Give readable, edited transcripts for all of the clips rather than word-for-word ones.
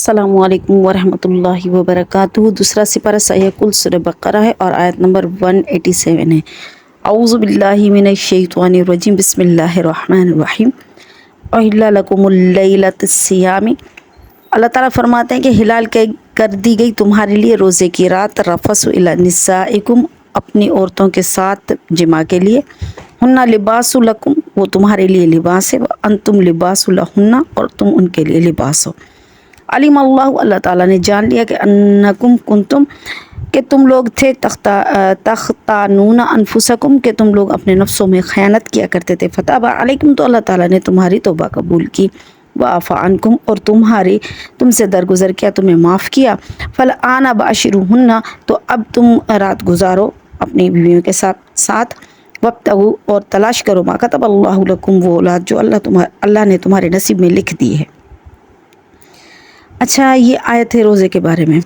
अस्सलामु अलैकुम वरहमतुल्लाहि वबरकातुहू। दूसरा सिपारा सयकुल सूरह बकरा है और आयत नंबर 187 है। औज़ु बिल्लाहि मिनश्शैतानिर रजीम, बिस्मिल्लाहिर रहमानिर रहीम। उहिल्ला लकुमुल लैलतुस सियामी। अल्लाह ताला फरमाते हैं कि हिलाल कर दी गई तुम्हारे लिए रोज़े की रात, रफ़सु इला निसाइकुम, अपनी औरतों के साथ जिमा के लिए। हुन्ना लिबासु लकुम, वो तुम्हारे लिए लिबास है। व अंतुम लिबासु लहुन्ना, और तुम उनके लिए लिबास हो। अलिम अल्लाह, अल्लाह ताला ने जान लिया कि अन्नकुम कुंतुम, कि तुम लोग थे तख्तानूना अनफुसकुम, कि तुम लोग अपने नफ्सों में खयानत किया करते थे। फताबा अलैकुम, तो अल्लाह ताला ने तुम्हारी तौबा कबूल की। वाफ़ा अन्कुम, और तुमसे दरगुजर किया, तुम्हें माफ़ किया। फल आना बाशिरुहुन्ना, तो अब तुम रात गुजारो अपनी बीवियों के साथ। वब्तगू, और तलाश करो, मा कतब अल्लाहु लकुम, वो औलाद जो अल्लाह ने तुम्हारे नसीब में लिख दी है। अच्छा, ये आयत है रोज़े के बारे में।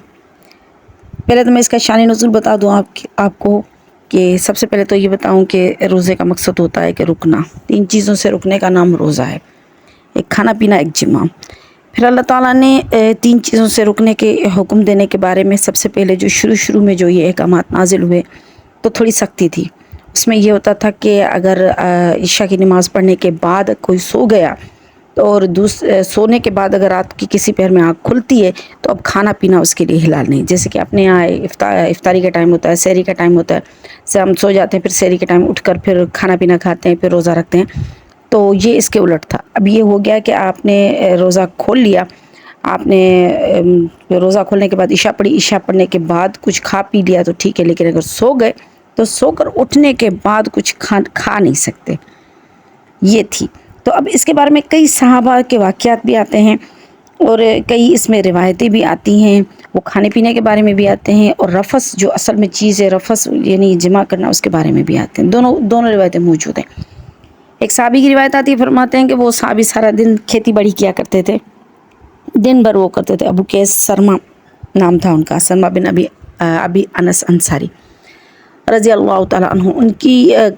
पहले तो मैं इसका शान नुज़ूल बता दूँ आपको कि सबसे पहले तो ये बताऊँ कि रोज़े का मकसद होता है कि रुकना। 3 चीज़ों से रुकने का नाम रोज़ा है। एक खाना पीना, एक जिमा। फिर अल्लाह ताला ने 3 चीज़ों से रुकने के हुक्म देने के बारे में सबसे पहले जो शुरू में जो ये अहकामात नाजिल हुए तो थोड़ी सख्ती थी। उसमें ये होता था कि अगर इशा की नमाज़ पढ़ने के बाद कोई सो गया और सोने के बाद अगर रात की किसी पहर में आँख खुलती है तो अब खाना पीना उसके लिए हिलाल नहीं। जैसे कि अपने यहाँ इफ्तारी का टाइम होता है, सहरी का टाइम होता है, से हम सो जाते हैं, फिर सहरी के टाइम उठकर फिर खाना पीना खाते हैं, फिर रोज़ा रखते हैं। तो ये इसके उलट था। अब ये हो गया कि आपने रोज़ा खोल लिया, आपने रोज़ा खोलने के बाद इशा पढ़ी, इशा पढ़ने के बाद कुछ खा पी लिया तो ठीक है, लेकिन अगर सो गए तो सोकर उठने के बाद कुछ खा नहीं सकते। ये थी। तो अब इसके बारे में कई सहाबा के वाक़यात भी आते हैं और कई इसमें रिवायतें भी आती हैं। वो खाने पीने के बारे में भी आते हैं और रफ़स जो असल में चीज़ है, रफ़स यानी जिमा करना, उसके बारे में भी आते हैं। दोनों रिवायतें मौजूद हैं। एक साहबी की रिवायत आती है, फरमाते हैं कि वो साहबी सारा दिन खेती बाड़ी किया करते थे, दिन भर वो करते थे। अबू कैस सरमा नाम था उनका, सरमा बिन अबी अनस अंसारी रज़ी अल्लाह ताला अन्हु। उनकी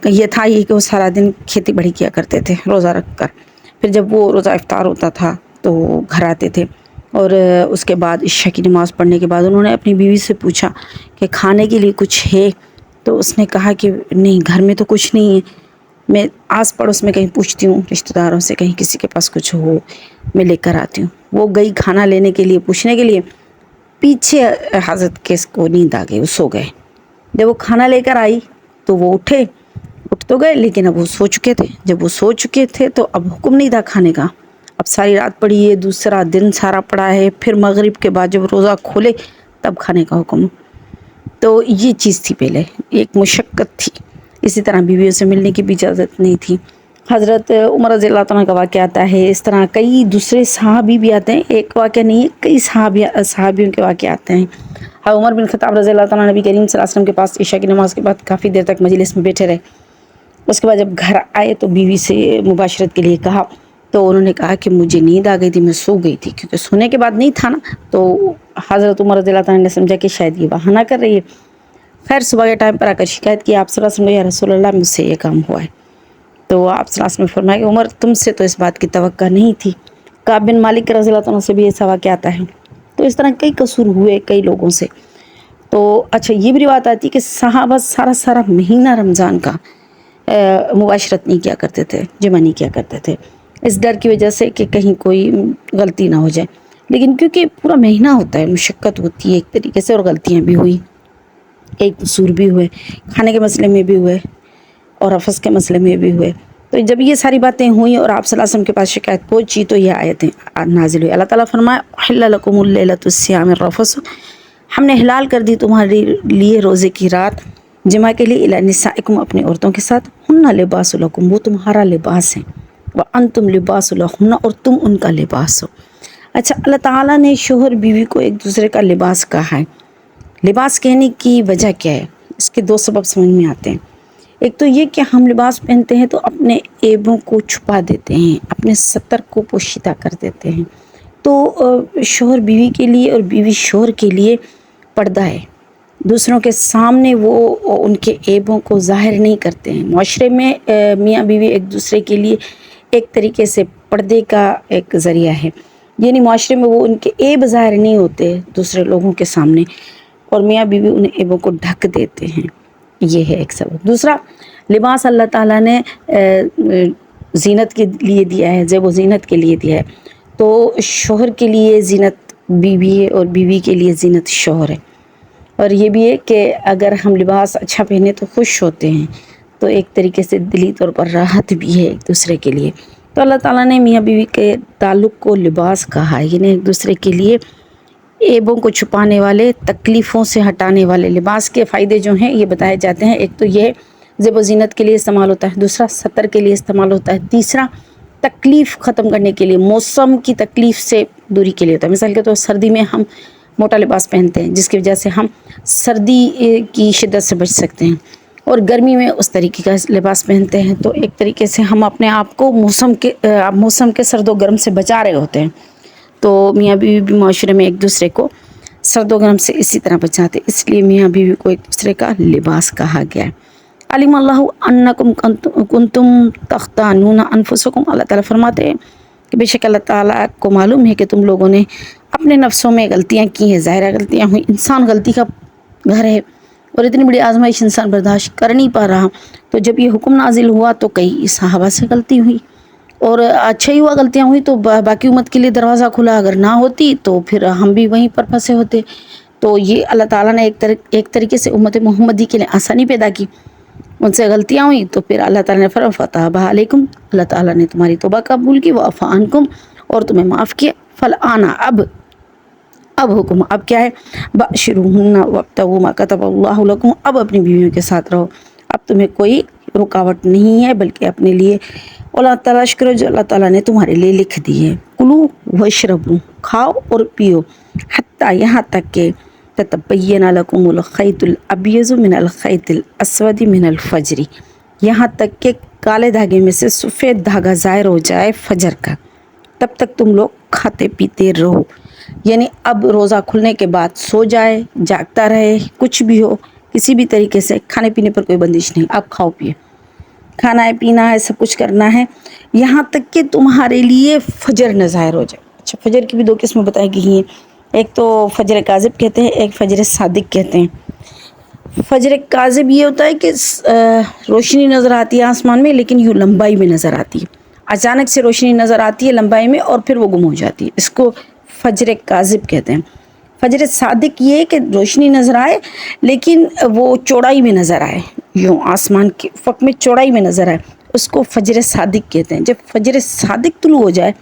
ये था कि वो सारा दिन खेती बाड़ी किया करते थे रोज़ा रख कर। फिर जब वो रोज़ा इफ्तार होता था तो घर आते थे और उसके बाद इशा की नमाज़ पढ़ने के बाद उन्होंने अपनी बीवी से पूछा कि खाने के लिए कुछ है? तो उसने कहा कि नहीं, घर में तो कुछ नहीं है, मैं आस पड़ोस में कहीं पूछती हूँ, रिश्तेदारों से, कहीं किसी के पास कुछ हो मैं लेकर आती हूँ। वो गई खाना लेने के लिए, पूछने के लिए। पीछे हज़रत के को नींद आ गई, वो सो गए। जब वो खाना लेकर आई तो वो उठ तो गए, लेकिन अब वो सो चुके थे। जब वो सो चुके थे तो अब हुक्म नहीं था खाने का। अब सारी रात पड़ी है, दूसरा दिन सारा पड़ा है, फिर मगरिब के बाद जब रोज़ा खोले तब खाने का हुक्म। तो ये चीज़ थी, पहले एक मुशक्क़त थी। इसी तरह बीवियों से मिलने की भी इजाज़त नहीं थी। हज़रत उमर रज़ी अल्लाह तआला का वाक़या आता है। इस तरह कई दूसरे सहाबी भी आते हैं, एक वाक़या नहीं है, कई सहाबियों के वाक़े आते हैं। उमर बिन ख़त्ताब रज़ी अल्लाह तआला नबी करीम सल्लल्लाहु अलैहि वसल्लम के पास इशा की नमाज़ के बाद काफ़ी देर तक मजलिस में बैठे रहे। उसके बाद जब घर आए तो बीवी से मुबाशरत के लिए कहा तो उन्होंने कहा कि मुझे नींद आ गई थी, मैं सो गई थी। क्योंकि सोने के बाद नहीं था ना, तो हज़रत उमर रज़ी अल्लाह तआला ने समझा कि शायद ये बहाना कर रही है। खैर सुबह के टाइम पर आकर शिकायत की आप सल्लल्लाहु अलैहि वसल्लम, या रसूलल्लाह, मुझसे ये काम हुआ है। तो आप सल्लल्लाहु अलैहि वसल्लम ने फरमाया कि उमर, तुमसे तो इस बात की तवक्का नहीं थी। काब बिन मालिक रज़ी अल्लाह तआला से भी ऐसा वाक़या आता है। तो इस तरह कई कसूर हुए कई लोगों से। तो अच्छा, ये भी रिवायत आती है कि सहाबा सारा महीना रमज़ान का मुबाशरत नहीं किया करते थे, जिमा नहीं किया करते थे, इस डर की वजह से कि कहीं कोई गलती ना हो जाए। लेकिन क्योंकि पूरा महीना होता है, मुशक्क़त होती है एक तरीके से, और गलतियाँ भी हुई, कई कसूर भी हुए, खाने के मसले में भी हुए और रफ़स के मसले में भी हुए। तो जब ये सारी बातें हुई और आप सल्लल्लाहु अलैहि वसल्लम के पास शिकायत पहुंची तो ये आयतें नाजिल हुई। अल्लाह ताला फरमाया, उहिल्ला लकुमुल लैलतुस सियामिर रफ़सु, हमने हिलाल कर दी तुम्हारे लिए रोज़े की रात जिमा के लिए, इला निसाइकुम, अपनी औरतों के साथ। हुन्ना लिबासु लकुम, वो तुम्हारा लिबास है। व अंतुम लिबासु लहुन्ना, और तुम उनका लिबास हो। अच्छा, अल्लाह ताला ने शोहर बीवी को एक दूसरे का लिबास कहा है। लिबास कहने की वजह क्या है? इसके 2 सबब समझ में आते हैं। एक तो ये कि हम लिबास पहनते हैं तो अपने ऐबों को छुपा देते हैं, अपने सतर को पोशीदा कर देते हैं। तो शोहर बीवी के लिए और बीवी शोहर के लिए पर्दा है। दूसरों के सामने वो उनके ऐबों को ज़ाहिर नहीं करते हैं। माशरे में मियाँ बीवी एक दूसरे के लिए एक तरीके से पर्दे का एक ज़रिया है। یعنی معاشرے میں وہ ان کے عیب ظاہر نہیں ہوتے دوسرے لوگوں کے سامنے، اور میاں بیوی ان عیبوں کو ڈھک دیتے ہیں. یہ ہے ایک سبب. دوسرا، لباس اللہ تعالیٰ نے زینت کے لیے دیا ہے، زیب و زینت کے لیے دیا ہے. تو شوہر کے لیے زینت بیوی ہے اور بیوی کے لیے زینت شوہر ہے. اور یہ بھی ہے کہ اگر ہم لباس اچھا پہنے تو خوش ہوتے ہیں، تو ایک طریقے سے دلی طور پر راحت بھی ہے ایک دوسرے کے لیے. تو اللہ تعالیٰ نے میاں بیوی کے تعلق کو لباس کہا، یعنی ایک دوسرے کے لیے عیبوں کو چھپانے والے، تکلیفوں سے ہٹانے والے. لباس کے فائدے جو ہیں یہ بتائے جاتے ہیں. ایک تو یہ زیب و زینت کے لیے استعمال ہوتا ہے، دوسرا ستر کے لیے استعمال ہوتا ہے، تیسرا تکلیف ختم کرنے کے لیے، موسم کی تکلیف سے دوری کے لیے ہوتا ہے. مثال کے طور سردی میں ہم موٹا لباس پہنتے ہیں جس کی وجہ سے ہم سردی کی شدت سے بچ سکتے ہیں، اور گرمی میں اس طریقے کا لباس پہنتے ہیں تو ایک طریقے سے ہم اپنے آپ کو موسم کے سرد و گرم سے بچا رہے ہوتے ہیں. تو میاں بیوی بھی معاشرے میں ایک دوسرے کو سرد و گرم سے اسی طرح بچاتے، اس لیے میاں بیوی کو ایک دوسرے کا لباس کہا گیا ہے. علیم اللہ انکم کنتم تختانون انفسکم، اللہ تعالیٰ فرماتے ہیں کہ بے شک اللہ تعالیٰ کو معلوم ہے کہ تم لوگوں نے اپنے نفسوں میں غلطیاں کی ہیں. ظاہرہ غلطیاں ہوئیں، انسان غلطی کا گھر ہے اور اتنی بڑی آزمائش انسان برداشت کر نہیں پا رہا. تو جب یہ حکم نازل ہوا تو کئی صحابہ سے غلطی ہوئی، اور اچھا ہی ہوا غلطیاں ہوئی تو باقی امت کے لیے دروازہ کھلا. اگر نہ ہوتی تو پھر ہم بھی وہیں پر پھنسے ہوتے. تو یہ اللہ تعالیٰ نے ایک طریقے سے امت محمدی کے لیے آسانی پیدا کی. ان سے غلطیاں ہوئیں تو پھر اللہ تعالیٰ نے فرمایا فتاب علیکم، اللہ تعالیٰ نے تمہاری توبہ قبول کی، وعفا عنکم، اور تمہیں معاف کیا. فالآن، اب حکم اب کیا ہے، باشروہن وابتغوا ما کتب اللہ لکم، اب اپنی بیویوں کے ساتھ رہو. اب تمہیں کوئی رکاوٹ نہیں ہے، بلکہ اپنے لیے اولاد تلاش کرو جو اللہ تعالیٰ نے تمہارے لیے لکھ دی ہے. کلو واشربو، کھاؤ اور پیو، حتیٰ یہاں تک کہ تتبین لکم الخیط الابیض من الخیط الاسود من الفجر، یہاں تک کہ کالے دھاگے میں سے سفید دھاگا ظاہر ہو جائے فجر کا، تب تک تم لوگ کھاتے پیتے رہو. یعنی اب روزہ کھلنے کے بعد سو جائے، جاگتا رہے، کچھ بھی ہو، کسی بھی طریقے سے کھانے پینے پر کوئی بندش نہیں. اب کھاؤ پیے، کھانا ہے، پینا ہے، سب کچھ کرنا ہے، یہاں تک کہ تمہارے لیے فجر نہ ظاہر ہو جائے. اچھا، فجر کی بھی دو قسمیں بتائی گئی ہیں، ایک تو فجر کاذب کہتے ہیں، ایک فجر صادق کہتے ہیں. فجر کاذب یہ ہوتا ہے کہ روشنی نظر آتی ہے آسمان میں، لیکن یوں لمبائی میں نظر آتی ہے، اچانک سے روشنی نظر آتی ہے لمبائی میں اور پھر وہ گم ہو جاتی ہے. اس کو فجر کاذب کہتے ہیں. فجر صادق یہ ہے کہ روشنی نظر آئے لیکن وہ چوڑائی میں نظر آئے، یوں آسمان کے افق میں چوڑائی میں نظر آئے، اس کو فجر صادق کہتے ہیں. جب فجر صادق طلوع ہو جائے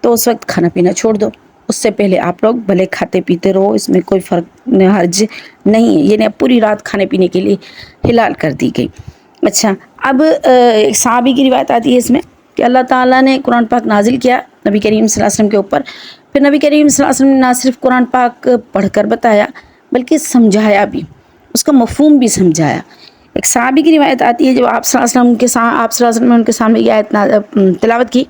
تو اس وقت کھانا پینا چھوڑ دو. اس سے پہلے آپ لوگ بھلے کھاتے پیتے رہو، اس میں کوئی فرق حرج نہیں ہے. یعنی اب پوری رات کھانے پینے کے لیے حلال کر دی گئی. اچھا، اب ایک صحابی کی روایت آتی ہے اس میں کہ اللہ تعالیٰ نے قرآن پاک نازل کیا نبی کریم صلی اللہ علیہ وسلم کے اوپر. پھر نبی کریم صلی اللہ علیہ وسلم نے نہ صرف قرآن پاک پڑھ کر بتایا بلکہ سمجھایا بھی، اس کا مفہوم بھی سمجھایا. ایک صحابی کی روایت آتی ہے جب آپ صلی اللہ علیہ وسلم نے ان کے سامنے یہ آیت تلاوت کی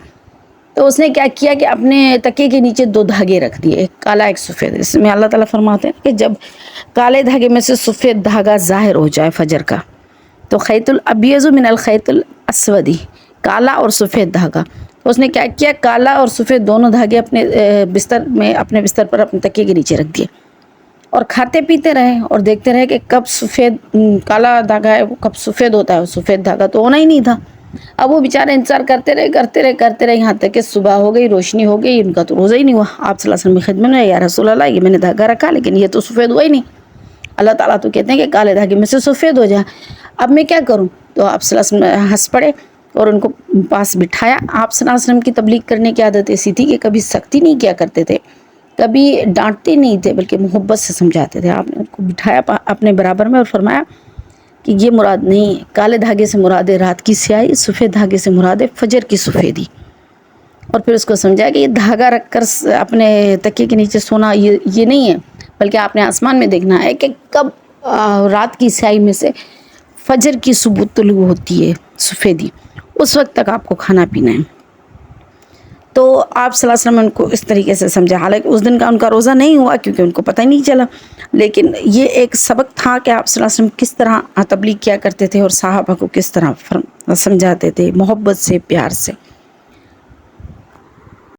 تو اس نے کیا کیا کہ اپنے تکیے کے نیچے دو دھاگے رکھ دیے، ایک کالا ایک سفید. اس میں اللہ تعالیٰ فرماتے ہیں کہ جب کالے دھاگے میں سے سفید دھاگا ظاہر ہو جائے فجر کا تو خیط الابیض من الخیط الاسود، کالا اور سفید دھاگا. تو اس نے کیا کیا، کالا اور سفید دونوں دھاگے اپنے بستر پر اپنے تکیے کے نیچے رکھ دیے اور کھاتے پیتے رہے اور دیکھتے رہے کہ کب سفید کالا دھاگا ہے وہ کب سفید ہوتا ہے. وہ سفید دھاگا تو ہونا ہی نہیں تھا. اب وہ بیچارے انتظار کرتے رہے یہاں تک کہ صبح ہو گئی، روشنی ہو گئی، ان کا تو روزہ ہی نہیں ہوا. آپ صلی اللہ علیہ وسلم کی خدمت میں، یا رسول اللہ یہ میں نے دھاگا رکھا لیکن یہ تو سفید ہوا ہی نہیں. اللہ تعالیٰ تو کہتے ہیں کہ کالے دھاگے میں سے سفید ہو جائے، اب میں کیا کروں؟ تو آپ صلی اللہ علیہ وسلم ہنس پڑے اور ان کو پاس بٹھایا. آپ صلی اللہ علیہ وسلم کی تبلیغ کرنے کی عادت ایسی تھی کہ کبھی سختی نہیں کیا کرتے تھے، کبھی ڈانٹتے نہیں تھے، بلکہ محبت سے سمجھاتے تھے. آپ نے ان کو بٹھایا اپنے برابر میں اور فرمایا کہ یہ مراد نہیں ہے، کالے دھاگے سے مراد ہے رات کی سیاہی، سفید دھاگے سے مراد ہے فجر کی سفیدی. اور پھر اس کو سمجھایا کہ یہ دھاگا رکھ کر اپنے تکیے کے نیچے سونا یہ نہیں ہے، بلکہ آپ نے آسمان میں دیکھنا ہے کہ کب رات کی سیاہی میں سے فجر کی صبح طلوع ہوتی ہے سفیدی، اس وقت تک آپ کو کھانا پینا ہے. تو آپ صلی اللہ علیہ وسلم ان کو اس طریقے سے سمجھا. حالانکہ اس دن کا ان کا روزہ نہیں ہوا کیونکہ ان کو پتہ ہی نہیں چلا، لیکن یہ ایک سبق تھا کہ آپ صلی اللہ علیہ وسلم کس طرح تبلیغ کیا کرتے تھے اور صحابہ کو کس طرح سمجھاتے تھے، محبت سے، پیار سے.